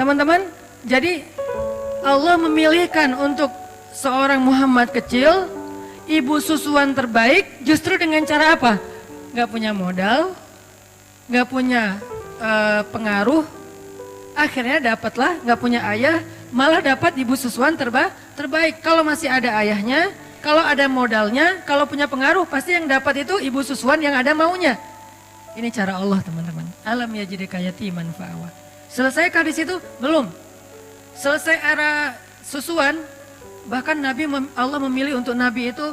Teman-teman, jadi Allah memilihkan untuk seorang Muhammad kecil, ibu susuan terbaik, justru dengan cara apa? Gak punya modal, gak punya pengaruh, akhirnya dapatlah gak punya ayah, malah dapat ibu susuan terbaik. Kalau masih ada ayahnya, kalau ada modalnya, kalau punya pengaruh, pasti yang dapat itu ibu susuan yang ada maunya. Ini cara Allah, teman-teman. Alam yajidka yatiman fa'awa. Selesaikah di situ? Belum. Selesai era susuan, bahkan Allah memilih untuk Nabi itu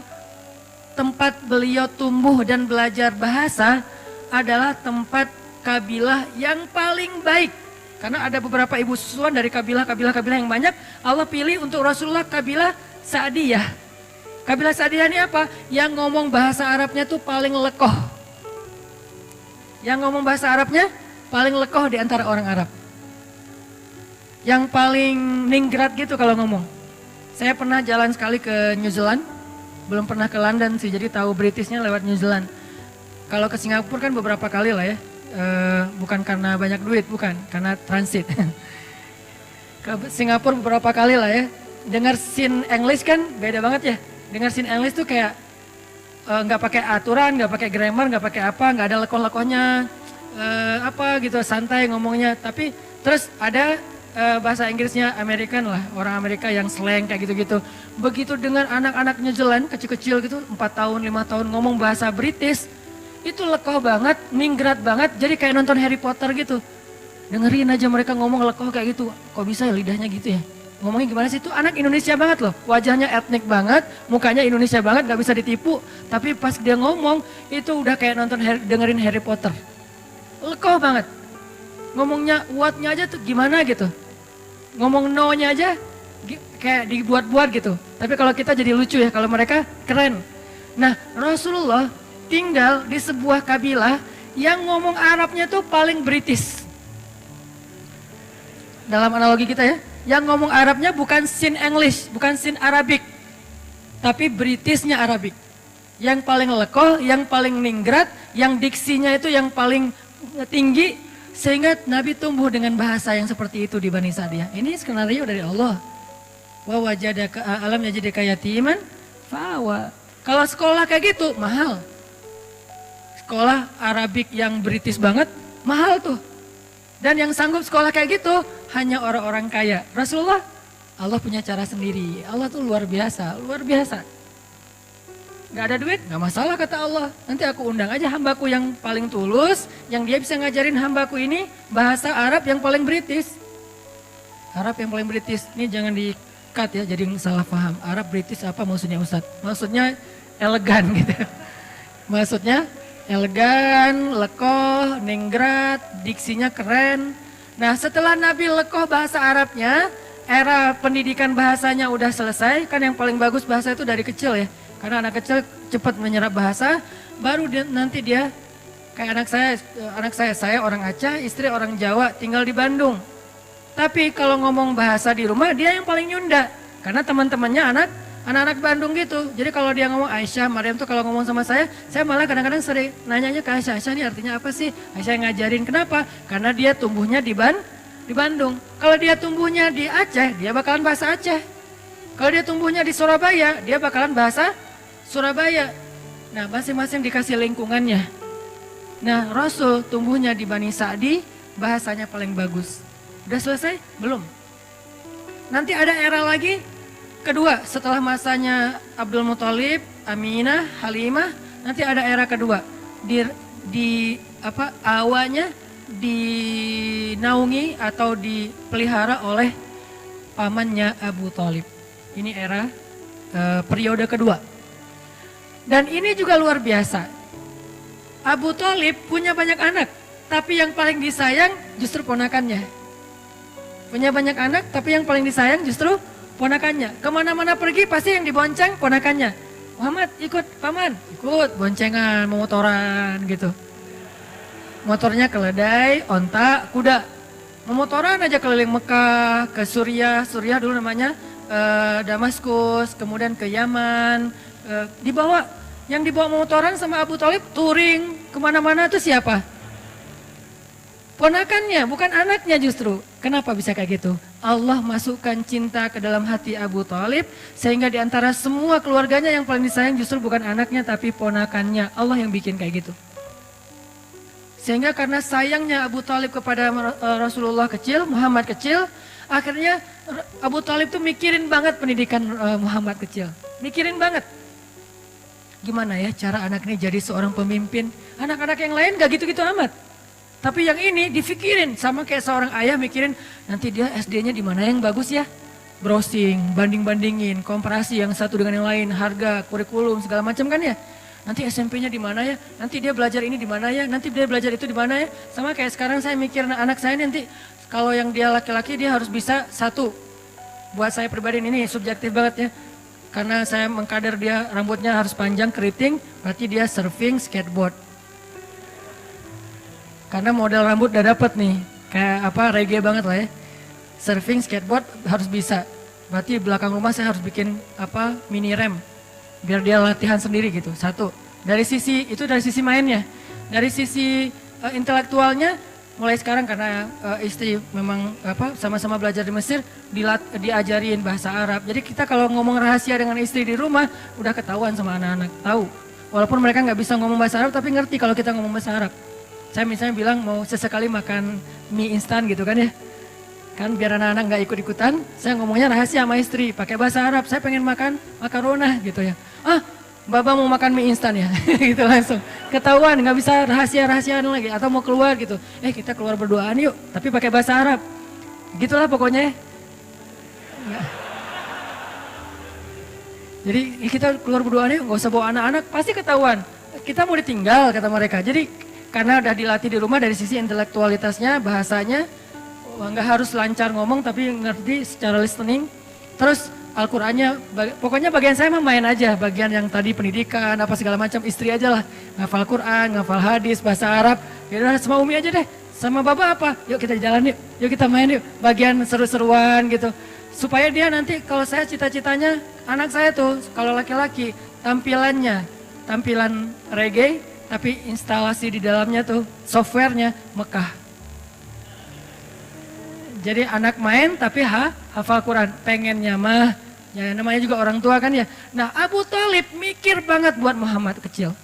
tempat beliau tumbuh dan belajar bahasa adalah tempat kabilah yang paling baik. Karena ada beberapa ibu susuan dari kabilah yang banyak, Allah pilih untuk Rasulullah kabilah Sa'diyah. Kabilah Sa'diyah ini apa? Yang ngomong bahasa Arabnya tuh paling lekoh. Yang ngomong bahasa Arabnya paling lekoh di antara orang Arab. Yang paling ningrat gitu kalau ngomong. Saya pernah jalan sekali ke New Zealand, belum pernah ke London sih, jadi tahu Britishnya lewat New Zealand. Kalau ke Singapura kan beberapa kali lah ya, bukan karena banyak duit, bukan, karena transit. Ke Singapura beberapa kali lah ya, dengar scene English kan beda banget ya. Dengar scene English tuh kayak nggak pakai aturan, nggak pakai grammar, nggak pakai apa, nggak ada lekoh-lekohnya, apa gitu, santai ngomongnya. Tapi terus ada bahasa Inggrisnya American lah, orang Amerika yang slang kayak gitu-gitu. Begitu dengan anak-anak New Zealand kecil-kecil gitu, 4 tahun, 5 tahun ngomong bahasa British, itu lekoh banget, ningrat banget, jadi kayak nonton Harry Potter gitu. Dengerin aja mereka ngomong lekoh kayak gitu, kok bisa ya lidahnya gitu ya? Ngomongnya gimana sih? Itu anak Indonesia banget loh, wajahnya etnik banget, mukanya Indonesia banget, gak bisa ditipu. Tapi pas dia ngomong, itu udah kayak nonton dengerin Harry Potter. Lekoh banget. Ngomongnya, what-nya aja tuh gimana gitu. Ngomong no-nya aja kayak dibuat-buat gitu. Tapi kalau kita jadi lucu ya, kalau mereka keren. Nah, Rasulullah tinggal di sebuah kabilah yang ngomong Arabnya tuh paling British. Dalam analogi kita ya, yang ngomong Arabnya bukan sin English, bukan sin Arabic, tapi Britishnya Arabic. Yang paling lekoh, yang paling ningrat, yang diksinya itu yang paling tinggi, sehingga Nabi tumbuh dengan bahasa yang seperti itu di Bani Sa'diyah. Ini skenario dari Allah. Wa wajadaka alam yajidka yatiman fa'awa. Kalau sekolah kayak gitu mahal. Sekolah Arabik yang British banget mahal tuh. Dan yang sanggup sekolah kayak gitu hanya orang-orang kaya. Rasulullah, Allah punya cara sendiri. Allah tuh luar biasa, luar biasa. Gak ada duit, gak masalah kata Allah. Nanti aku undang aja hambaku yang paling tulus, yang dia bisa ngajarin hambaku ini bahasa Arab yang paling British. Arab yang paling British, ini jangan di-cut ya, jadi salah paham. Arab British apa maksudnya Ustadz? Maksudnya elegan gitu. Maksudnya elegan, lekoh, ningrat, diksinya keren. Nah setelah Nabi lekoh bahasa Arabnya, era pendidikan bahasanya udah selesai. Kan yang paling bagus bahasa itu dari kecil ya. Karena anak kecil cepat menyerap bahasa, baru nanti dia kayak anak saya orang Aceh, istri orang Jawa, tinggal di Bandung. Tapi kalau ngomong bahasa di rumah dia yang paling nyunda, karena teman-temannya anak-anak Bandung gitu. Jadi kalau dia ngomong Aisyah, Maryam tuh kalau ngomong sama saya malah kadang-kadang sering nanyanya ke Aisyah, Aisyah ini artinya apa sih? Aisyah ngajarin, kenapa? Karena dia tumbuhnya di Bandung. Kalau dia tumbuhnya di Aceh, dia bakalan bahasa Aceh. Kalau dia tumbuhnya di Surabaya, dia bakalan bahasa Surabaya. Nah, masing-masing dikasih lingkungannya. Nah, Rasul tumbuhnya di Bani Sa'di, bahasanya paling bagus. Udah selesai? Belum. Nanti ada era lagi, kedua, setelah masanya Abdul Muthalib, Aminah, Halimah, nanti ada era kedua. Awalnya dinaungi atau dipelihara oleh pamannya Abu Thalib. Ini era periode kedua. Dan ini juga luar biasa. Abu Thalib punya banyak anak, tapi yang paling disayang justru ponakannya. Punya banyak anak, tapi yang paling disayang justru ponakannya. Kemana-mana pergi pasti yang dibonceng ponakannya. Muhammad ikut paman, ikut boncengan, memotoran gitu. Motornya keledai, onta, kuda. Memotoran aja keliling Mekah, ke Suriah dulu namanya Damaskus, kemudian ke Yaman. Yang dibawa motoran sama Abu Thalib touring kemana-mana itu siapa? Ponakannya, bukan anaknya justru. Kenapa bisa kayak gitu? Allah masukkan cinta ke dalam hati Abu Thalib, sehingga di antara semua keluarganya yang paling disayang justru bukan anaknya tapi ponakannya. Allah yang bikin kayak gitu. Sehingga karena sayangnya Abu Thalib kepada Rasulullah kecil, Muhammad kecil, akhirnya Abu Thalib tuh mikirin banget pendidikan Muhammad kecil. Mikirin banget. Gimana ya cara anak ini jadi seorang pemimpin? Anak-anak yang lain gak gitu-gitu amat. Tapi yang ini difikirin sama kayak seorang ayah mikirin nanti dia SD-nya di mana yang bagus ya. Browsing, banding-bandingin, komparasi yang satu dengan yang lain, harga, kurikulum segala macam kan ya. Nanti SMP-nya di mana ya? Nanti dia belajar ini di mana ya? Nanti dia belajar itu di mana ya? Sama kayak sekarang saya mikir anak saya nanti kalau yang dia laki-laki dia harus bisa satu. Buat saya pribadi ini subjektif banget ya. Karena saya mengkader dia rambutnya harus panjang keriting, berarti dia surfing, skateboard. Karena model rambut udah dapet nih, kayak reggae banget lah ya. Surfing, skateboard harus bisa. Berarti belakang rumah saya harus bikin mini ramp. Biar dia latihan sendiri gitu, satu. Dari sisi mainnya. Dari sisi intelektualnya, mulai sekarang karena istri memang sama-sama belajar di Mesir, diajarin bahasa Arab. Jadi kita kalau ngomong rahasia dengan istri di rumah, udah ketahuan sama anak-anak, tahu. Walaupun mereka nggak bisa ngomong bahasa Arab, tapi ngerti kalau kita ngomong bahasa Arab. Saya misalnya bilang mau sesekali makan mie instan gitu kan ya. Kan biar anak-anak nggak ikut-ikutan, saya ngomongnya rahasia sama istri, pakai bahasa Arab, saya pengen makan makarona gitu ya. Baba mau makan mie instan ya, gitu langsung. Ketahuan, nggak bisa rahasia-rahasiaan lagi, atau mau keluar gitu. Kita keluar berduaan yuk, tapi pakai bahasa Arab. Gitulah pokoknya. Jadi kita keluar berduaan yuk, nggak usah bawa anak-anak, pasti ketahuan. Kita mau ditinggal kata mereka. Jadi karena udah dilatih di rumah dari sisi intelektualitasnya, bahasanya, nggak harus lancar ngomong tapi ngerti secara listening. Terus Al-Qur'annya, pokoknya bagian saya mah main aja, bagian yang tadi pendidikan, apa segala macam, istri aja lah. Ngafal Quran, ngafal hadis, bahasa Arab, yaudah sama Umi aja deh. Sama Baba apa? Yuk kita jalan yuk kita main yuk. Bagian seru-seruan gitu. Supaya dia nanti kalau saya cita-citanya, anak saya tuh kalau laki-laki tampilan reggae, tapi instalasi di dalamnya tuh softwarenya Mekah. Jadi anak main tapi hafal Quran, pengennya mah, ya namanya juga orang tua kan ya. Nah Abu Thalib mikir banget buat Muhammad kecil.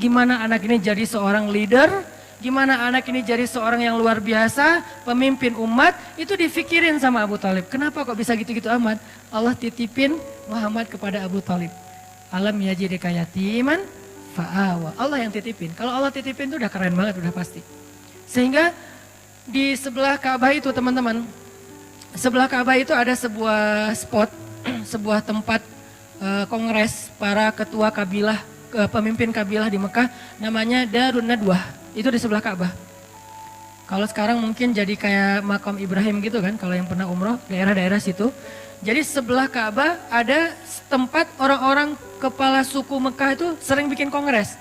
Gimana anak ini jadi seorang leader, gimana anak ini jadi seorang yang luar biasa, pemimpin umat, itu difikirin sama Abu Thalib. Kenapa kok bisa gitu-gitu amat? Allah titipin Muhammad kepada Abu Thalib. Alam yajidika yatiman fa'awa. Allah yang titipin. Kalau Allah titipin itu udah keren banget, udah pasti. Sehingga di sebelah Ka'bah itu teman-teman, sebelah Ka'bah itu ada sebuah spot, sebuah tempat kongres para ketua kabilah, pemimpin kabilah di Mekah, namanya Darun Nadwah. Itu di sebelah Ka'bah. Kalau sekarang mungkin jadi kayak makam Ibrahim gitu kan, kalau yang pernah umroh, daerah-daerah situ. Jadi sebelah Ka'bah ada tempat orang-orang kepala suku Mekah itu sering bikin kongres.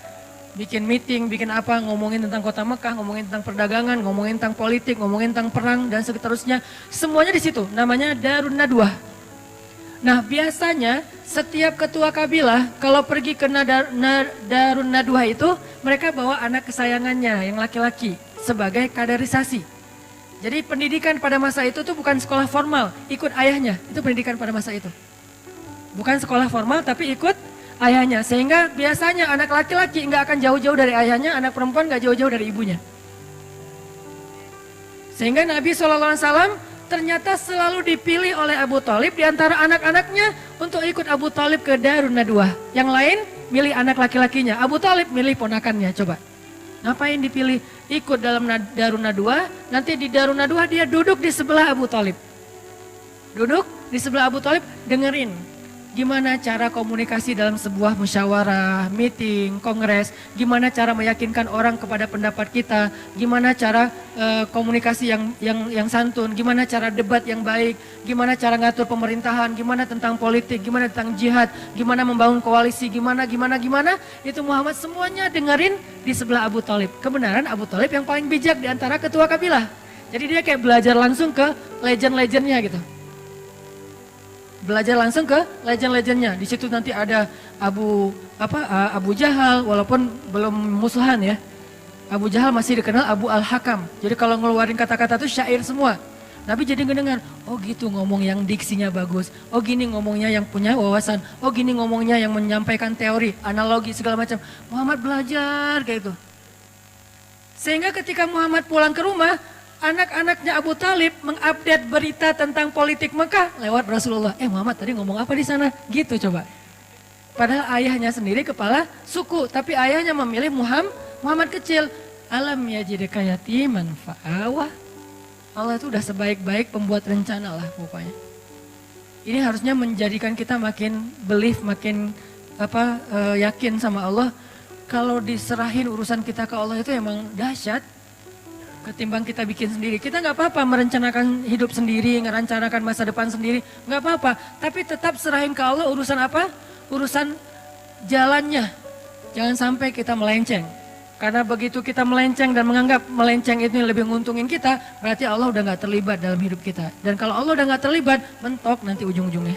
Bikin meeting, bikin apa, ngomongin tentang kota Mekah, ngomongin tentang perdagangan, ngomongin tentang politik, ngomongin tentang perang dan seterusnya. Semuanya di situ, namanya Darun Nadwah. Nah biasanya setiap ketua kabilah kalau pergi ke Darun Nadwah itu, mereka bawa anak kesayangannya yang laki-laki sebagai kaderisasi. Jadi pendidikan pada masa itu tuh bukan sekolah formal, ikut ayahnya, itu pendidikan pada masa itu. Bukan sekolah formal tapi ikut ayahnya, sehingga biasanya anak laki-laki nggak akan jauh-jauh dari ayahnya, anak perempuan nggak jauh-jauh dari ibunya. Sehingga Nabi SAW ternyata selalu dipilih oleh Abu Thalib di antara anak-anaknya untuk ikut Abu Thalib ke Darun Nadwah. Yang lain milih anak laki-lakinya, Abu Thalib milih ponakannya, coba. Ngapain dipilih? Ikut dalam Darun Nadwah, nanti di Darun Nadwah dia duduk di sebelah Abu Thalib. Duduk di sebelah Abu Thalib, dengerin gimana cara komunikasi dalam sebuah musyawarah, meeting, kongres, gimana cara meyakinkan orang kepada pendapat kita, gimana cara komunikasi yang santun, gimana cara debat yang baik, gimana cara ngatur pemerintahan, gimana tentang politik, gimana tentang jihad, gimana membangun koalisi, gimana, itu Muhammad semuanya dengerin di sebelah Abu Thalib. Kebenaran Abu Thalib yang paling bijak di antara ketua kabilah. Jadi dia kayak belajar langsung ke legend-legendnya gitu. Belajar langsung ke legend-legendnya. Di situ nanti ada Abu Jahal, walaupun belum musuhan ya. Abu Jahal masih dikenal Abu Al-Hakam. Jadi kalau ngeluarin kata-kata itu syair semua. Nabi jadi ngedengar, oh gitu ngomong yang diksinya bagus. Oh gini ngomongnya yang punya wawasan. Oh gini ngomongnya yang menyampaikan teori, analogi segala macam. Muhammad belajar kayak itu. Sehingga ketika Muhammad pulang ke rumah, anak-anaknya Abu Talib mengupdate berita tentang politik Mekah lewat Rasulullah. Muhammad tadi ngomong apa di sana? Gitu coba. Padahal ayahnya sendiri kepala suku, tapi ayahnya memilih Muhammad kecil. Alam yajidka yatiman fa'awah. Allah itu udah sebaik-baik pembuat rencana lah pokoknya. Ini harusnya menjadikan kita makin belief, makin yakin sama Allah. Kalau diserahin urusan kita ke Allah itu emang dahsyat. Ketimbang kita bikin sendiri. Kita nggak apa-apa merencanakan hidup sendiri, merencanakan masa depan sendiri, nggak apa-apa. Tapi tetap serahin ke Allah urusan apa? Urusan jalannya. Jangan sampai kita melenceng. Karena begitu kita melenceng dan menganggap melenceng itu lebih menguntungin kita, berarti Allah udah gak terlibat dalam hidup kita. Dan kalau Allah udah gak terlibat, mentok nanti ujung-ujungnya.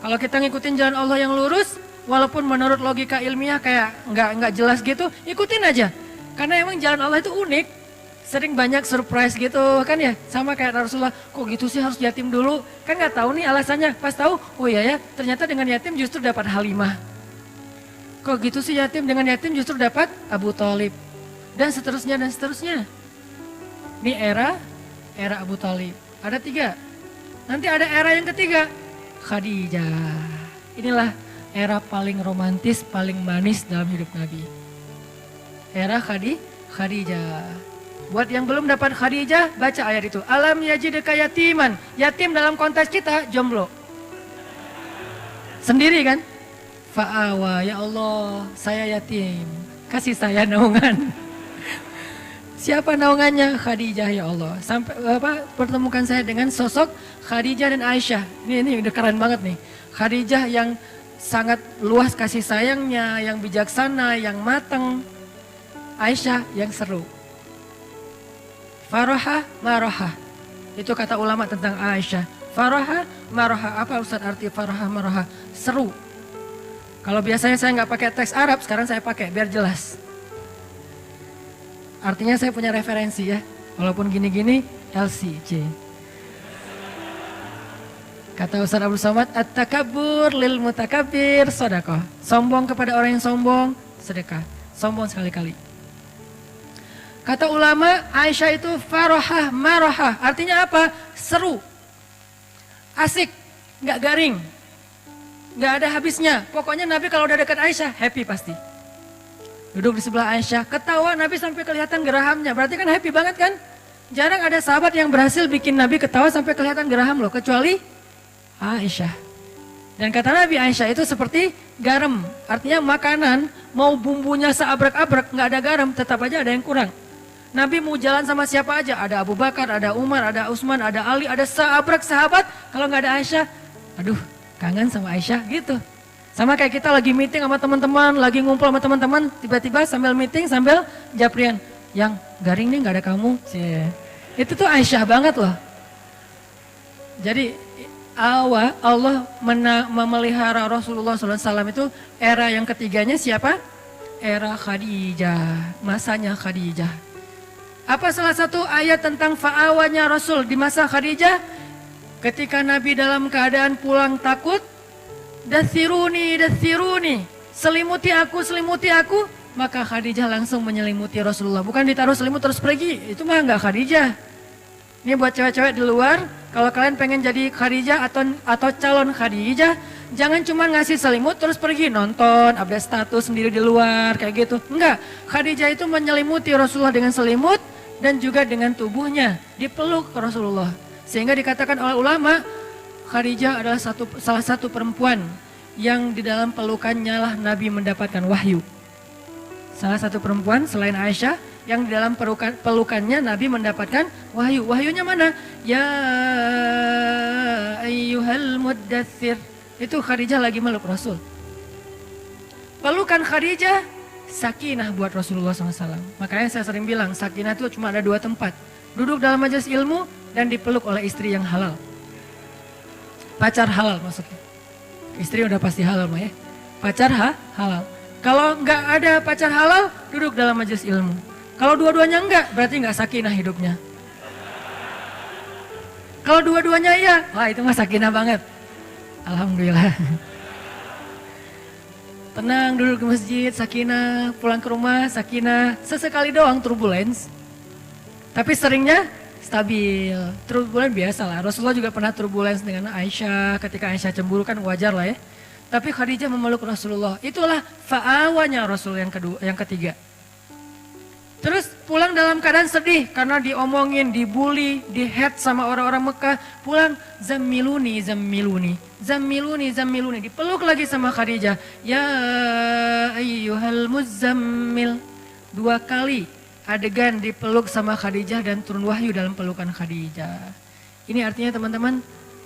Kalau kita ngikutin jalan Allah yang lurus, walaupun menurut logika ilmiah kayak nggak jelas gitu, ikutin aja. Karena emang jalan Allah itu unik, sering banyak surprise gitu kan ya. Sama kayak Rasulullah, kok gitu sih harus yatim dulu? Kan gak tahu nih alasannya. Pas tahu, oh iya ya, ternyata dengan yatim justru dapat Halimah. Kok gitu sih yatim, dengan yatim justru dapat Abu Talib. Dan seterusnya dan seterusnya. Ini era Abu Talib. Ada 3. Nanti ada era yang ketiga. Khadijah. Inilah era paling romantis, paling manis dalam hidup Nabi. Era Khadijah. Buat yang belum dapat Khadijah, baca ayat itu. Alam yajidka yatiman. Yatim dalam konteks kita, jomblo. Sendiri kan? Fa'awa, ya Allah, saya yatim, kasih saya naungan. Siapa naungannya? Khadijah, ya Allah. Sampai pertemukan saya dengan sosok Khadijah dan Aisyah. Ini udah keren banget nih. Khadijah yang sangat luas kasih sayangnya, yang bijaksana, yang matang. Aisyah yang seru. Faroha, maroha. Itu kata ulama tentang Aisyah. Faroha, maroha. Apa Ustaz arti faroha, maroha? Seru. Kalau biasanya saya nggak pakai teks Arab, sekarang saya pakai biar jelas. Artinya saya punya referensi ya. Walaupun gini-gini, LCJ. Kata Ustaz Abdul Somad, at-takabbur lil mutakabbir sedekah. Sombong kepada orang yang sombong, sedekah. Sombong sekali-kali. Kata ulama, Aisyah itu farohah marohah. Artinya apa? Seru. Asik, nggak garing. Nggak ada habisnya. Pokoknya Nabi kalau udah dekat Aisyah, happy pasti. Duduk di sebelah Aisyah, ketawa Nabi sampai kelihatan gerahamnya. Berarti kan happy banget kan? Jarang ada sahabat yang berhasil bikin Nabi ketawa sampai kelihatan geraham loh. Kecuali Aisyah. Dan kata Nabi, Aisyah itu seperti garam. Artinya makanan, mau bumbunya seabrek-abrek, nggak ada garam, tetap aja ada yang kurang. Nabi mau jalan sama siapa aja. Ada Abu Bakar, ada Umar, ada Utsman, ada Ali, ada seabrek sahabat. Kalau nggak ada Aisyah, aduh, kangen sama Aisyah gitu. Sama kayak kita lagi meeting sama teman-teman, lagi ngumpul sama teman-teman, tiba-tiba sambil meeting sambil japrian, yang garing nih nggak ada kamu. Itu tuh Aisyah banget loh. Jadi Allah memelihara Rasulullah SAW itu era yang ketiganya siapa? Era Khadijah, masanya Khadijah. Apa salah satu ayat tentang fa'awanya Rasul di masa Khadijah? Ketika Nabi dalam keadaan pulang takut, dathiruni, selimuti aku, maka Khadijah langsung menyelimuti Rasulullah. Bukan ditaruh selimut terus pergi, itu mah enggak Khadijah. Ini buat cewek-cewek di luar, kalau kalian pengen jadi Khadijah atau calon Khadijah, jangan cuma ngasih selimut terus pergi nonton, update status sendiri di luar, kayak gitu. Enggak, Khadijah itu menyelimuti Rasulullah dengan selimut dan juga dengan tubuhnya, dipeluk Rasulullah. Sehingga dikatakan oleh ulama, Khadijah adalah salah satu perempuan yang di dalam pelukannya lah Nabi mendapatkan wahyu. Salah satu perempuan selain Aisyah yang di dalam pelukannya Nabi mendapatkan wahyu. Wahyunya mana? Ya ayyuhal muddatsir. Itu Khadijah lagi meluk Rasul. Pelukan Khadijah sakinah buat Rasulullah SAW. Makanya saya sering bilang sakinah itu cuma ada 2 tempat. Duduk dalam majelis ilmu dan dipeluk oleh istri yang halal. Pacar halal maksudnya. Istri udah pasti halal mah ya. Pacar halal. Kalau nggak ada pacar halal, duduk dalam majelis ilmu. Kalau dua-duanya enggak, berarti nggak sakinah hidupnya. Kalau dua-duanya iya, wah itu mah sakinah banget. Alhamdulillah. Tenang duduk di masjid, sakinah, pulang ke rumah, sakinah. Sesekali doang turbulence. Tapi seringnya stabil. Turbulence biasa lah. Rasulullah juga pernah turbulence dengan Aisyah. Ketika Aisyah cemburu kan wajar lah ya. Tapi Khadijah memeluk Rasulullah. Itulah fa'awanya Rasul yang ketiga. Terus pulang dalam keadaan sedih karena diomongin, dibully, dihead sama orang-orang Mekah. Pulang zammiluni, zammiluni, zammiluni, zammiluni. Dipeluk lagi sama Khadijah. Ya ayyuhal muzammil. 2 kali adegan dipeluk sama Khadijah dan turun wahyu dalam pelukan Khadijah. Ini artinya teman-teman,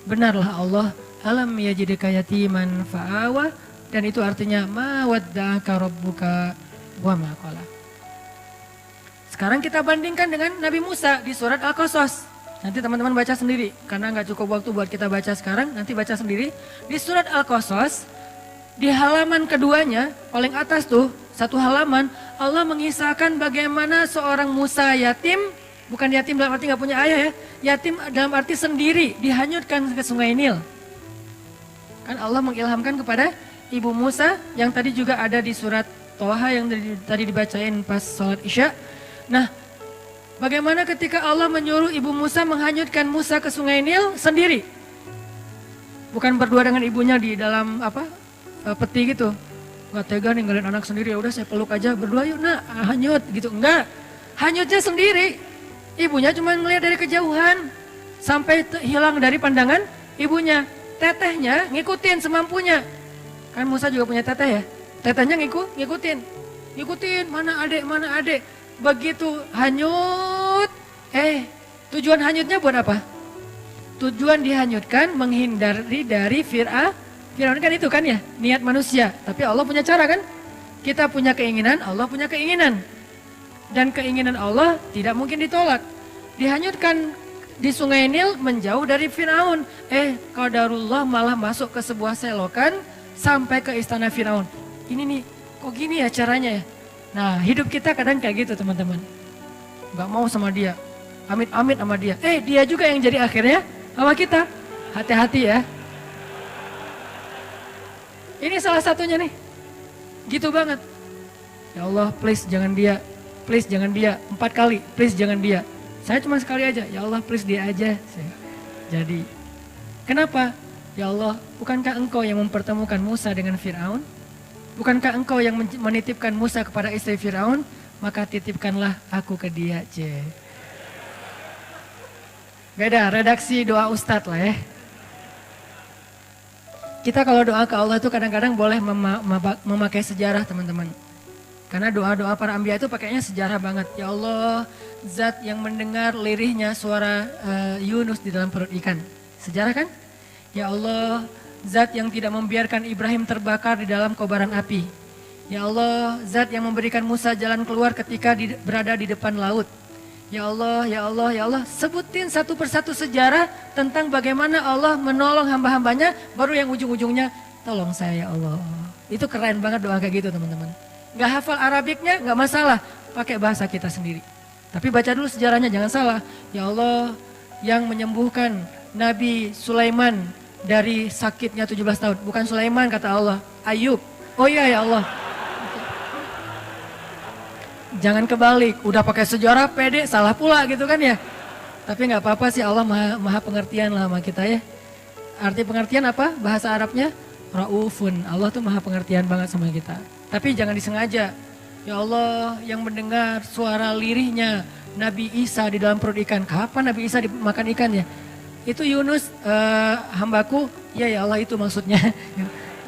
benarlah Allah alam yajidka yatiman fa'awa, dan itu artinya ma wadda'aka rabbuka wa ma qala. Sekarang kita bandingkan dengan Nabi Musa di surat Al-Qasas. Nanti teman-teman baca sendiri karena nggak cukup waktu buat kita baca sekarang, nanti baca sendiri. Di surat Al-Qasas di halaman keduanya paling atas tuh, 1 halaman, Allah mengisahkan bagaimana seorang Musa yatim, bukan yatim dalam arti nggak punya ayah ya, yatim dalam arti sendiri dihanyutkan ke Sungai Nil. Kan Allah mengilhamkan kepada Ibu Musa yang tadi juga ada di surat Toha yang tadi dibacain pas sholat Isya. Nah, bagaimana ketika Allah menyuruh Ibu Musa menghanyutkan Musa ke Sungai Nil sendiri? Bukan berdua dengan ibunya di dalam peti gitu. Gak tega ninggalin anak sendiri, ya udah saya peluk aja berdua yuk nak hanyut gitu. Enggak, hanyutnya sendiri. Ibunya cuma ngelihat dari kejauhan sampai hilang dari pandangan ibunya. Tetehnya ngikutin semampunya. Kan Musa juga punya teteh ya. Tetehnya ngikutin mana adek. Begitu hanyut, tujuan hanyutnya buat apa? Tujuan dihanyutkan menghindari dari Fir'aun kan itu kan ya, niat manusia. Tapi Allah punya cara kan? Kita punya keinginan, Allah punya keinginan. Dan keinginan Allah tidak mungkin ditolak. Dihanyutkan di Sungai Nil menjauh dari Fir'aun. Qadarullah malah masuk ke sebuah selokan sampai ke istana Fir'aun. Ini nih, kok gini ya caranya ya? Nah, hidup kita kadang kayak gitu teman-teman. Gak mau sama dia, amit-amit sama dia. Dia juga yang jadi akhirnya sama kita. Hati-hati ya. Ini salah satunya nih. Gitu banget. Ya Allah, please jangan dia. Please jangan dia. 4 kali, please jangan dia. Saya cuma sekali aja, ya Allah please dia aja. Jadi, kenapa? Ya Allah, bukankah engkau yang mempertemukan Musa dengan Fir'aun? Bukankah engkau yang menitipkan Musa kepada istri Fir'aun? Maka titipkanlah aku ke dia. Beda, redaksi doa Ustadz lah ya. Kita kalau doa ke Allah itu kadang-kadang boleh memakai sejarah teman-teman. Karena doa-doa para anbiya itu pakainya sejarah banget. Ya Allah, zat yang mendengar lirihnya suara Yunus di dalam perut ikan. Sejarah kan? Ya Allah, zat yang tidak membiarkan Ibrahim terbakar di dalam kobaran api. Ya Allah, zat yang memberikan Musa jalan keluar ketika berada di depan laut. Ya Allah, ya Allah, ya Allah. Sebutin satu persatu sejarah tentang bagaimana Allah menolong hamba-hambanya. Baru yang ujung-ujungnya, tolong saya ya Allah. Itu keren banget doa kayak gitu teman-teman. Gak hafal Arabiknya gak masalah, pakai bahasa kita sendiri. Tapi baca dulu sejarahnya, jangan salah. Ya Allah yang menyembuhkan Nabi Sulaiman dari sakitnya 17 tahun. Bukan Sulaiman kata Allah, Ayub. Oh iya ya Allah. Jangan kebalik, udah pakai sejarah pede, salah pula gitu kan ya. Tapi gak apa-apa sih, Allah maha pengertian lah sama kita ya. Arti pengertian apa? Bahasa Arabnya Raufun. Allah tuh maha pengertian banget sama kita. Tapi jangan disengaja. Ya Allah yang mendengar suara lirihnya Nabi Isa di dalam perut ikan. Kapan Nabi Isa dimakan ikan ya? Itu Yunus hambaku. Ya Allah itu maksudnya.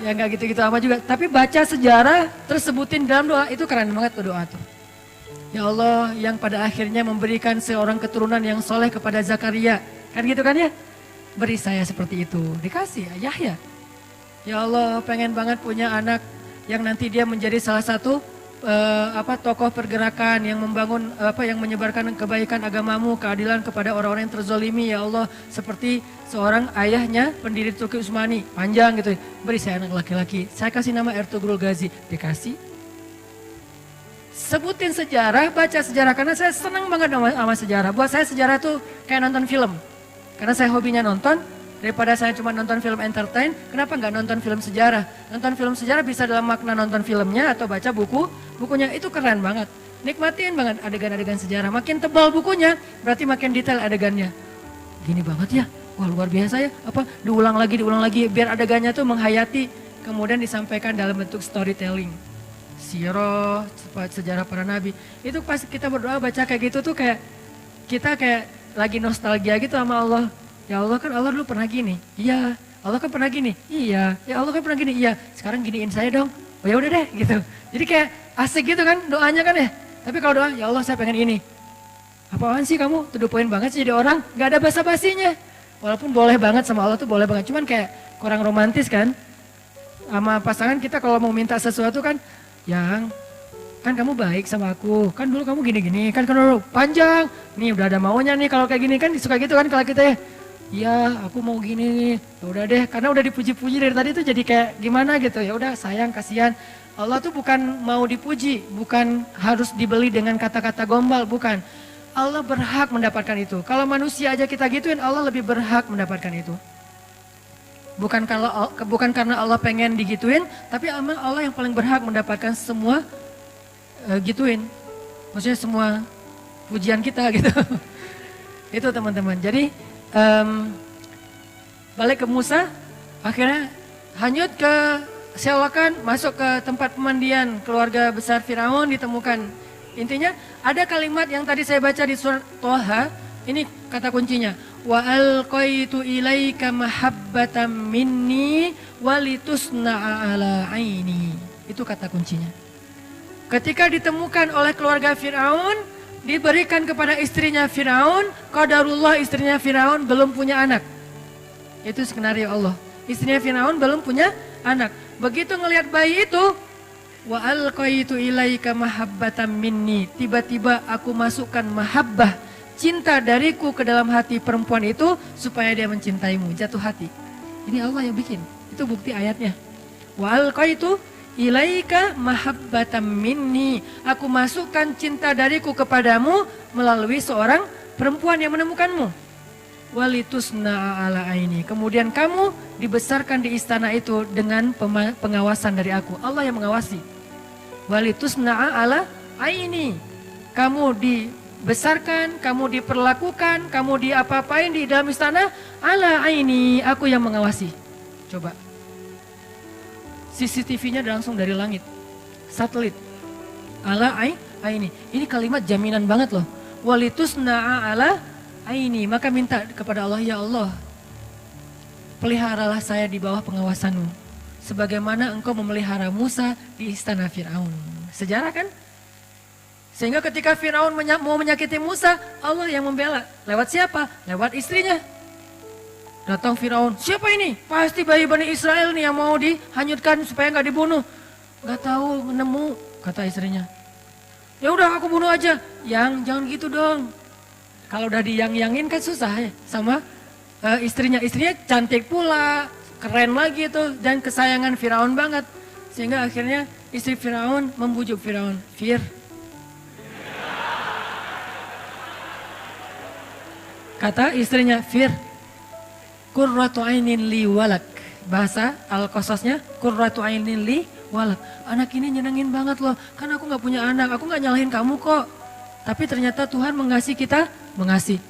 Ya gak gitu-gitu apa juga. Tapi baca sejarah terus sebutin dalam doa. Itu keren banget tuh doa tuh. Ya Allah yang pada akhirnya memberikan seorang keturunan yang soleh kepada Zakaria. Kan gitu kan ya? Beri saya seperti itu. Dikasih Yahya. Ya Allah pengen banget punya anak yang nanti dia menjadi salah satu tokoh pergerakan yang membangun yang menyebarkan kebaikan agamamu, keadilan kepada orang-orang yang terzolimi ya Allah, seperti seorang ayahnya pendiri Turki Utsmani, panjang gitu. Beri saya anak laki-laki, saya kasih nama Ertugrul Ghazi. Dikasih. sebutin sejarah, baca sejarah. Karena saya senang banget sama sejarah. Buat saya sejarah tuh kayak nonton film. Karena saya hobinya nonton, daripada saya cuma nonton film entertain, kenapa nggak nonton film sejarah? Nonton film sejarah bisa dalam makna nonton filmnya atau baca bukunya, itu keren banget. Nikmatin banget adegan-adegan sejarah. Makin tebal bukunya, berarti makin detail adegannya. Gini banget ya, wah luar biasa ya. Apa diulang lagi, biar adegannya tuh menghayati, kemudian disampaikan dalam bentuk storytelling. Sirah, sejarah para nabi. Itu pas kita berdoa baca kayak gitu tuh kayak kita kayak lagi nostalgia gitu sama Allah. Ya Allah kan Allah dulu pernah gini. Iya, Allah kan pernah gini. Iya, ya Allah kan pernah gini. Iya, sekarang giniin saya dong. Oh ya udah deh gitu. Jadi kayak asik gitu kan doanya kan ya. Tapi kalau doa, ya Allah saya pengen ini. Apaan sih kamu? To the point banget sih jadi orang. Gak ada basa-basinya. Walaupun boleh banget sama Allah tuh boleh banget. Cuman kayak kurang romantis kan. Sama pasangan kita kalau mau minta sesuatu kan. Yang kan kamu baik sama aku, kan dulu kamu gini-gini, kan dulu panjang, nih udah ada maunya nih kalau kayak gini kan suka gitu kan kalau kita ya, iya aku mau gini nih, ya udah deh, karena udah dipuji-puji dari tadi tuh jadi kayak gimana gitu, ya udah sayang kasihan. Allah tuh bukan mau dipuji, bukan harus dibeli dengan kata-kata gombal, bukan. Allah berhak mendapatkan itu. Kalau manusia aja kita gituin, Allah lebih berhak mendapatkan itu. Bukan karena Allah pengen digituin, tapi Allah yang paling berhak mendapatkan semua gituin. Maksudnya semua pujian kita gitu. Itu teman-teman. Jadi balik ke Musa, akhirnya hanyut ke sewakan, masuk ke tempat pemandian keluarga besar Firaun ditemukan. Intinya ada kalimat yang tadi saya baca di surat Toha, ini kata kuncinya. Wa alqaitu ilaika mahabbatan minni walitusna'a ala aini. Itu kata kuncinya. Ketika ditemukan oleh keluarga Firaun, diberikan kepada istrinya Firaun, qadarullah istrinya Firaun belum punya anak. Itu skenario Allah. Istrinya Firaun belum punya anak. Begitu ngelihat bayi itu, wa alqaitu ilaika mahabbatan minni. Tiba-tiba aku masukkan mahabbah, cinta dariku ke dalam hati perempuan itu supaya dia mencintaimu, jatuh hati. Ini Allah yang bikin. Itu bukti ayatnya. Wa alqaitu ilaika mahabbatan minni. Aku masukkan cinta dariku kepadamu melalui seorang perempuan yang menemukanmu. Walitusna ala aini. Kemudian kamu dibesarkan di istana itu dengan pengawasan dari aku. Allah yang mengawasi. Walitusna ala aini. Kamu dibesarkan, kamu diperlakukan, kamu diapa-apain di dalam istana. Ala aini, aku yang mengawasi. Coba. CCTV-nya langsung dari langit. Satelit. Ala aini. Ini kalimat jaminan banget loh. Walitusna ala aini. Maka minta kepada Allah, ya Allah, peliharalah saya di bawah pengawasanmu. Sebagaimana engkau memelihara Musa di istana Firaun. Sejarah kan? Sehingga ketika Firaun mau menyakiti Musa, Allah yang membela. Lewat siapa? Lewat istrinya. Datang Firaun, siapa ini? Pasti bayi Bani Israel nih yang mau dihanyutkan supaya nggak dibunuh. Nggak tahu, nemu, kata istrinya. Ya udah aku bunuh aja. Jangan gitu dong. Kalau udah diyang-yangin kan susah ya sama istrinya. Istrinya cantik pula, keren lagi tuh dan kesayangan Firaun banget. Sehingga akhirnya istri Firaun membujuk Firaun. Kata istrinya, Qurratu ainin li walak. Bahasa Al-Qasasnya, Qurratu ainin li walak. Anak ini nyenengin banget loh, kan aku gak punya anak, aku gak nyalahin kamu kok. Tapi ternyata Tuhan mengasihi kita,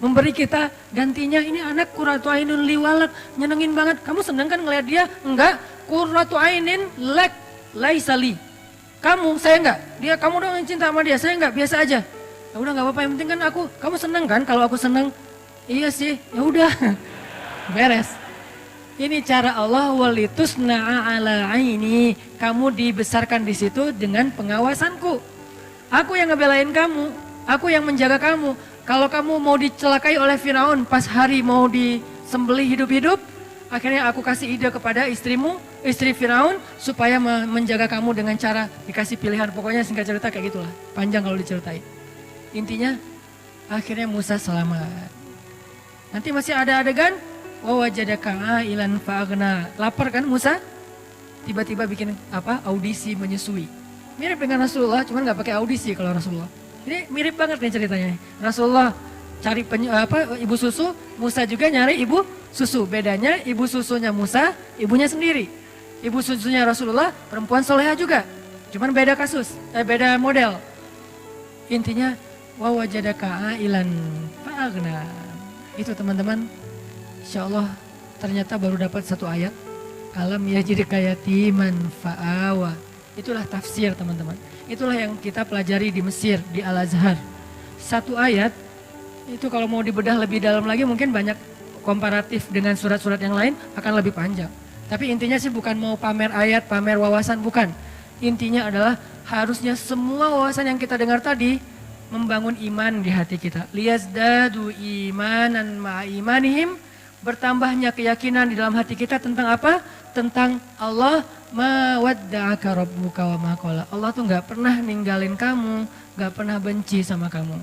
memberi kita gantinya. Ini anak Qurratu ainin li walak, nyenengin banget. Kamu seneng kan ngeliat dia? Enggak, Qurratu ainin lak, laisali. Kamu, saya enggak. Kamu dong yang cinta sama dia, saya enggak, biasa aja. Ya udah gak apa-apa, yang penting kan kamu seneng kan kalau aku seneng. Iya sih, ya udah. Beres. Ini cara Allah, walitusna'a ala aini. Kamu dibesarkan di situ dengan pengawasanku. Aku yang ngebelain kamu, aku yang menjaga kamu. Kalau kamu mau dicelakai oleh Firaun pas hari mau disembelih hidup-hidup, akhirnya aku kasih ide kepada istrimu, istri Firaun, supaya menjaga kamu dengan cara dikasih pilihan. Pokoknya singkat cerita kayak gitulah, panjang kalau diceritain. Intinya akhirnya Musa selamat. Nanti masih ada adegan wajadaka ailan fa'agna. Lapar kan Musa? Tiba-tiba bikin audisi menyusui. Mirip dengan Rasulullah, cuman nggak pakai audisi kalau Rasulullah. Ini mirip banget nih ceritanya. Rasulullah cari ibu susu, Musa juga nyari ibu susu. Bedanya ibu susunya Musa, ibunya sendiri. Ibu susunya Rasulullah, perempuan soleha juga. Cuman beda kasus, beda model. Intinya, wa wajadaka ailan fa'agna. Itu teman-teman, insya Allah ternyata baru dapat satu ayat. Alam yajidka yatiman fa'awa. Itulah tafsir teman-teman. Itulah yang kita pelajari di Mesir, di Al-Azhar. Satu ayat, itu kalau mau dibedah lebih dalam lagi mungkin banyak komparatif dengan surat-surat yang lain akan lebih panjang. Tapi intinya sih bukan mau pamer ayat, pamer wawasan, bukan. Intinya adalah harusnya semua wawasan yang kita dengar tadi membangun iman di hati kita. Liyazdadu imanan ma'imanihim, bertambahnya keyakinan di dalam hati kita tentang apa? Tentang Allah, ma wadda'aka rabbuka wa ma qala. Allah tuh gak pernah ninggalin kamu, gak pernah benci sama kamu.